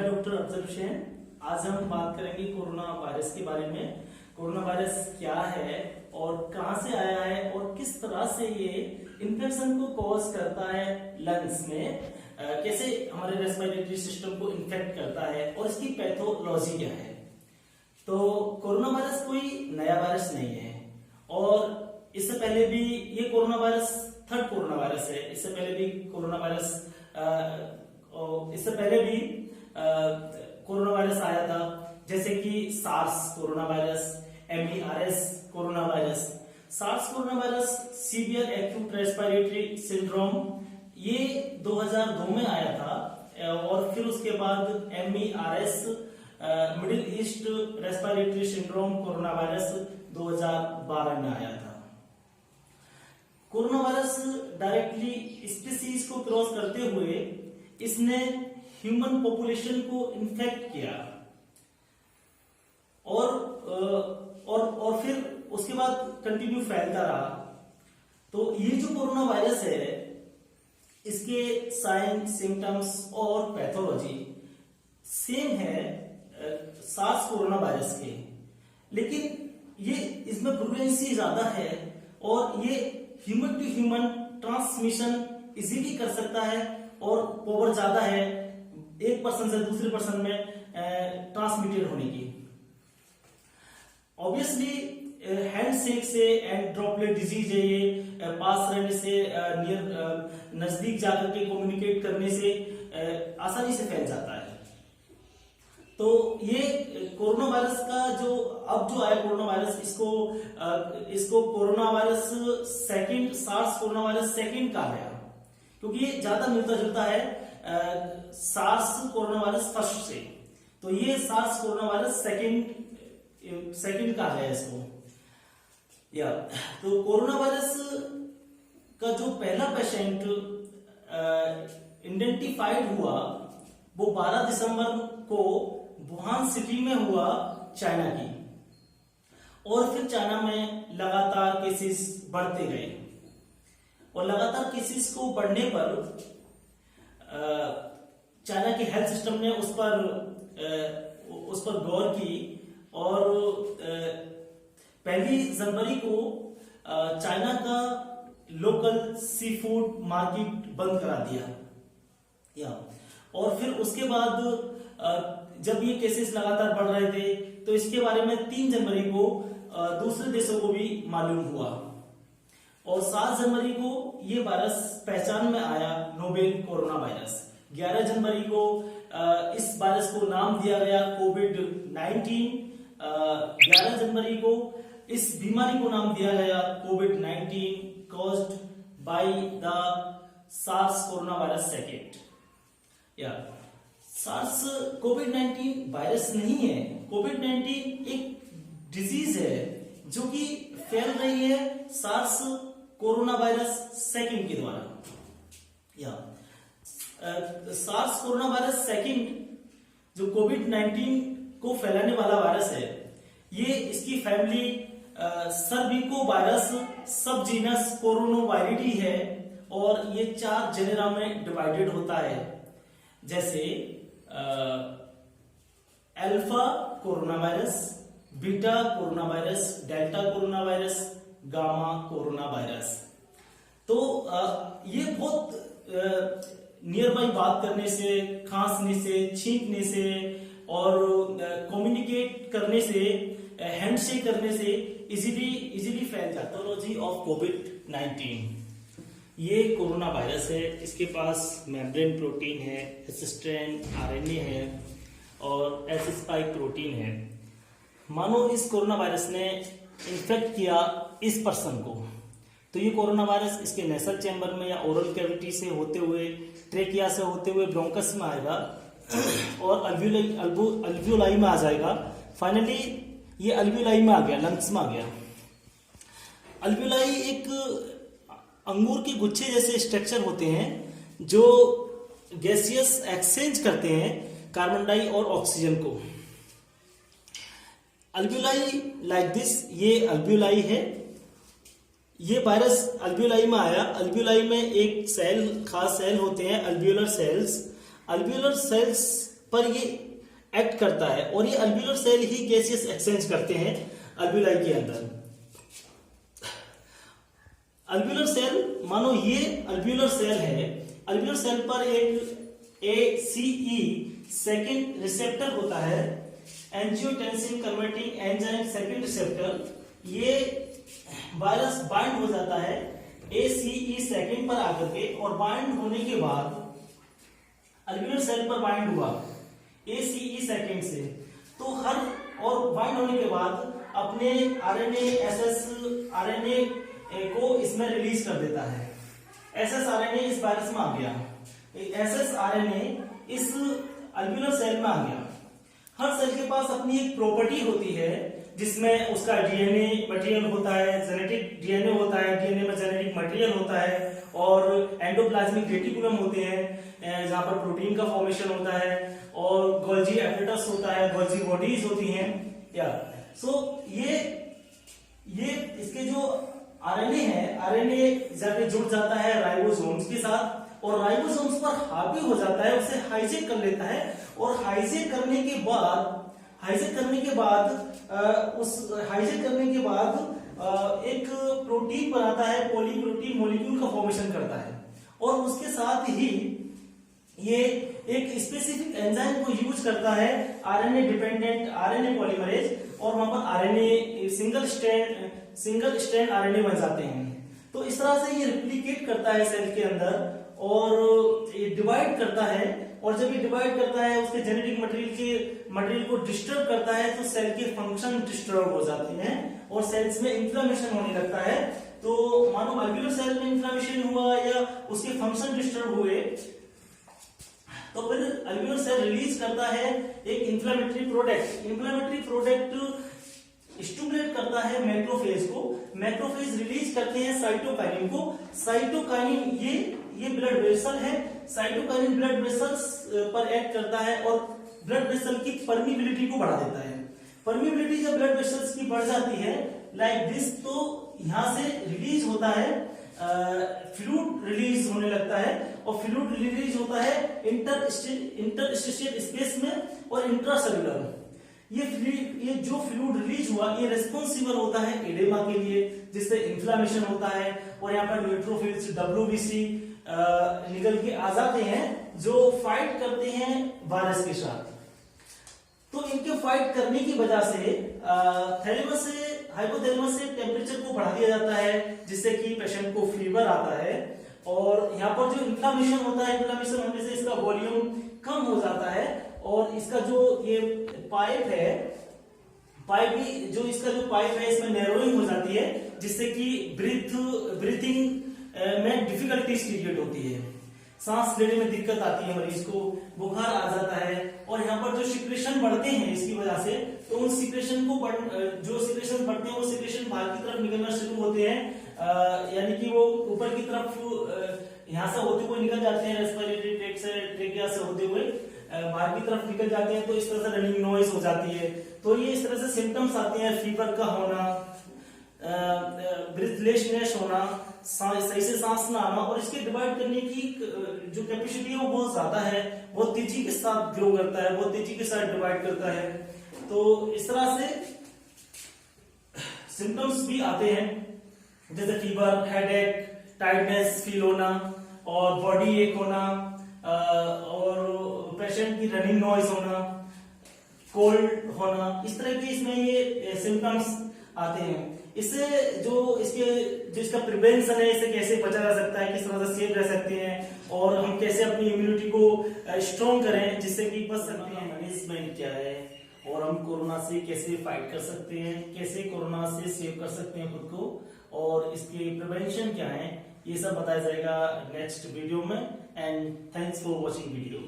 Doctor Afzal Hussain. आज हम बात करेंगे कोरोना वायरस के बारे में। कोरोना वायरस क्या है और कहां से आया है और किस तरह से ये इन्फेक्शन को कॉज करता है लंग्स में, कैसे हमारे रेस्पिरेटरी सिस्टम को इन्फेक्ट करता है और इसकी पैथोलॉजी क्या है। तो कोरोना वायरस कोई नया वायरस नहीं है और इससे पहले भी ये corona virus third corona virus है। इससे पहले भी कोरोना वायरस आया था, जैसे कि SARS corona virus, MERS corona virus. SARS corona virus severe acute respiratory syndrome ये 2002 में आया था और फिर उसके बाद MERS middle east respiratory syndrome corona virus 2012 में आया था। कोरोना वायरस डायरेक्टली स्पीसीज को क्रॉस करते हुए इसने ह्यूमन पॉपुलेशन को इन्फेक्ट किया और फिर उसके बाद कंटिन्यू फैलता रहा। तो ये जो कोरोना वायरस है इसके साइन, सिम्टम्स और पैथोलॉजी सेम है सार्स कोरोना वायरस के, लेकिन ये इसमें प्रूवेंसी ज्यादा है और ये human to human transmission easily कर सकता है और पावर ज्यादा है एक पर्सन से दूसरे पर्सन में ट्रांसमिटेड होने की। ऑब्वियसली हैंडशेक से एंड ड्रॉपलेट डिजीज है ये, पास रहने से, नजदीक जाकर के कम्युनिकेट करने से आसानी से फैल जाता है। तो ये कोरोना वायरस का जो आया कोरोना वायरस, इसको corona virus second, SARS corona virus second कहा गया क्योंकि ये ज्यादा मिलता जुलता है सार्स कोरोना वायरस फर्स्ट से। तो ये सार्स कोरोना वायरस सेकंड कहा गया इसको। तो कोरोना वायरस का जो पहला पेशेंट आइडेंटिफाइड हुआ वो 12 दिसंबर को वुहान सिटी में हुआ, चाइना की। और फिर चाइना में लगातार केसेस बढ़ते गए और लगातार केसेस को बढ़ने पर चाइना के हेल्थ सिस्टम ने उस पर गौर की और 1 जनवरी को चाइना का लोकल सी फूड मार्केट बंद करा दिया। और फिर उसके बाद जब ये केसेस लगातार बढ़ रहे थे तो इसके बारे में 3 जनवरी को दूसरे देशों को भी मालूम हुआ और 7 जनवरी को ये वायरस पहचान में आया, नोवेल कोरोना वायरस। 11 जनवरी को इस वायरस को नाम दिया गया कोविड-19। 11 जनवरी को इस बीमारी को नाम दिया गया कोविड-19 caused by the SARS corona virus second. SARS कोविड-19 वायरस नहीं है, कोविड-19 एक डिजीज है जो कि फैल रही है सार्स कोरोना वायरस सेकेंड के द्वारा। सार्स कोरोना वायरस सेकेंड जो कोविड-19 को फैलाने वाला वायरस है, ये इसकी फैमिली सर्विको वायरस सब जीनस कोरोनावायरिडी है और ये 4 जेनेरा में डिवाइडेड होता है, जैसे alpha corona virus, beta corona virus, delta corona virus, gamma corona virus. तो ये बहुत नियर बाई बात करने से, खांसने से, छींकने से और कम्युनिकेट करने से, हैंडशेक करने से इजीली फैल जाता है। पैथोलॉजी ऑफ कोविड-19, ये कोरोना वायरस है, इसके पास मेम्ब्रेन प्रोटीन है, एसिस्ट्रेन RNA है और एस स्पाइक प्रोटीन है। मानो इस कोरोना वायरस ने इन्फेक्ट किया इस पर्सन को, तो ये कोरोना वायरस इसके नेसल चैम्बर में या ओरल कैविटी से होते हुए, ट्रेकिया से होते हुए ब्रोंकस में आएगा और अल्वियोलाई में आ जाएगा। फाइनली ये अल्वियोलाई में आ गया, लंग्स में आ गया। अल्वियोलाई एक अंगूर के गुच्छे जैसे स्ट्रक्चर होते हैं जो गैसियस एक्सचेंज करते हैं कार्बन डाई और ऑक्सीजन को। अल्वियोलाई लाइक दिस, ये अल्वियोलाई है। ये वायरस अल्वियोलाई में आया। अल्वियोलाई में एक सेल, खास सेल होते हैं अल्वियोलर सेल्स। अल्वियोलर सेल्स पर ये एक्ट करता है और ये अल्व्यूलर सेल ही गैसियस एक्सचेंज करते हैं अल्व्यूलाई के अंदर। अल्व्यूलर सेल, मानो ये अल्व्यूलर सेल है, अल्व्यूलर सेल पर एक ACE सेकेंड रिसेप्टर होता है, angiotensin converting enzyme second receptor. ये वायरस बाइंड हो जाता है ACE सेकेंड पर आकर के, और बाइंड होने के बाद अल्व्यूलर सेल पर बाइंड हुआ ACE सेकेंड से, तो हर और बाइंड होने के बाद अपने RNA को इसमें रिलीज कर देता है। ssRNA इस वायरस में आ गया, ssRNA इस अल्व्यूलर सेल में आ गया। हर सेल के पास अपनी एक प्रॉपर्टी होती है जिसमें उसका DNA मटेरियल होता है, जेनेटिक DNA होता है, DNA में जेनेटिक मटेरियल होता है, और एंडोप्लाज्मिक रेटिकुलम होते हैं जहां पर प्रोटीन का फॉर्मेशन होता है, और गोल्जी एपरेटस होता है, गोल्जी बॉडीज होती हैं। या ये इसके जो RNA है, RNA जाके जुड़ जाता है राइबोसोम्स के साथ, और राइबोसोम्स पर हावी हो जाता है, उसे हाईजेक कर लेता है, और हाईजेक करने के बाद एक प्रोटीन बनाता है, पॉलीप्रोटीन मॉलिक्यूल का फॉर्मेशन करता है, और उसके साथ ही ये एक स्पेसिफिक एंजाइम को यूज करता है, RNA डिपेंडेंट RNA पॉलीमरेज, और वहां पर RNA सिंगल स्ट्रैंड RNA बन जाते हैं। तो इस तरह से ये रिप्लिकेट करता है सेल के अंदर, और ये डिवाइड करता है, और जब ये डिवाइड करता है उसके जेनेटिक मटेरियल को डिस्टर्ब करता है, तो सेल के फंक्शन डिस्टर्ब हो जाते हैं और सेल्स में इंफ्लेमेशन होने लगता है। तो मानो अल्व्यूलर सेल में इंफ्लेमेशन हुआ या उसके फंक्शन डिस्टर्ब हुए, तो फिर अल्व्यूलर सेल रिलीज करता है एक इंफ्लेमेटरी प्रोडक्ट स्टिमुलेट करता है मैक्रोफेज को, मैक्रोफेज रिलीज करते हैं साइटोकाइनिन को। साइटोकाइनिन ये ब्लड वेसल है, साइटोकाइनिन ब्लड वेसल्स पर एक्ट करता है और ब्लड वेसल की परमिबिलिटी को बढ़ा देता है। परमिबिलिटी जब ब्लड वेसल्स की बढ़ जाती है लाइक दिस, तो यहां से रिलीज होता है फ्लूइड रिलीज होने लगता है, और फ्लूइड रिलीज होता है इंटरस्टिशियल स्पेस में और इंट्रासेलुलर। ये जो फ्लूइड रिलीज हुआ ये रिस्पॉन्सिबल होता है एडेमा के लिए, जिससे इन्फ्लेमेशन होता है, और यहाँ पर न्यूट्रोफिल्स WBC निकल के आ जाते हैं जो फाइट करते हैं वायरस के साथ। तो इनके फाइट करने की वजह से थैलेमस से हाइपोथैलेमस से टेम्परेचर को बढ़ा दिया जाता है, जिससे कि पेशेंट को फीवर आता है, और यहाँ पर जो इन्फ्लेमेशन होता है, इन्फ्लेमेशन होने से इसका वॉल्यूम कम हो जाता है, और इसका जो ये पाइप है इसमें नैरोइंग हो जाती है, जिससे कि ब्रीथिंग में डिफिकल्टीज क्रिएट होती है, सांस लेने में दिक्कत आती है, मरीज को बुखार आ जाता है, और यहाँ पर जो सिक्रेशन बढ़ते हैं इसकी वजह से, तो उन सिक्रेशन को जो सिक्रेशन बढ़ते हैं वो सिक्रेशन बाहर की तरफ निकलना शुरू होते हैं, यानी कि वो ऊपर की तरफ यहाँ से होते हुए निकल जाते हैं, रेस्पिरेटरी ट्रैक्ट से, ट्रेकिया से होते हुए बाहर की तरफ निकल जाते हैं, तो इस तरह से रनिंग नॉइज हो जाती है। तो ये इस तरह से सिम्टम्स आते हैं, फीवर का होना, ब्रीथलेसनेस होना, सही से सांस ना आना, और इसके डिवाइड करने की जो कैपेसिटी है वो बहुत ज्यादा है, बहुत तेजी के साथ ग्रो करता है, बहुत तेजी के साथ डिवाइड करता है। तो इस तरह से सिम्टम्स भी आते हैं, जैसे फीवर, हेडेक, टायर्डनेस फील होना, और बॉडी एक होना, और पेशेंट की रनिंग नॉइज होना, कोल्ड होना, इस तरह के इसमें ये सिम्टम्स आते हैं। इससे जो इसका प्रिवेंशन है, इसे कैसे बचा जा सकता है, किस तरह से सेफ रह सकते हैं, और हम कैसे अपनी इम्यूनिटी को स्ट्रॉन्ग करें जिससे कि बच सकते हैं, मैनेजमेंट क्या है, और हम कोरोना से कैसे फाइट कर सकते हैं, कैसे कोरोना से सेव कर सकते हैं खुद को, और इसके प्रिवेंशन क्या है, ये सब बताया जाएगा नेक्स्ट वीडियो में। And thanks for watching video.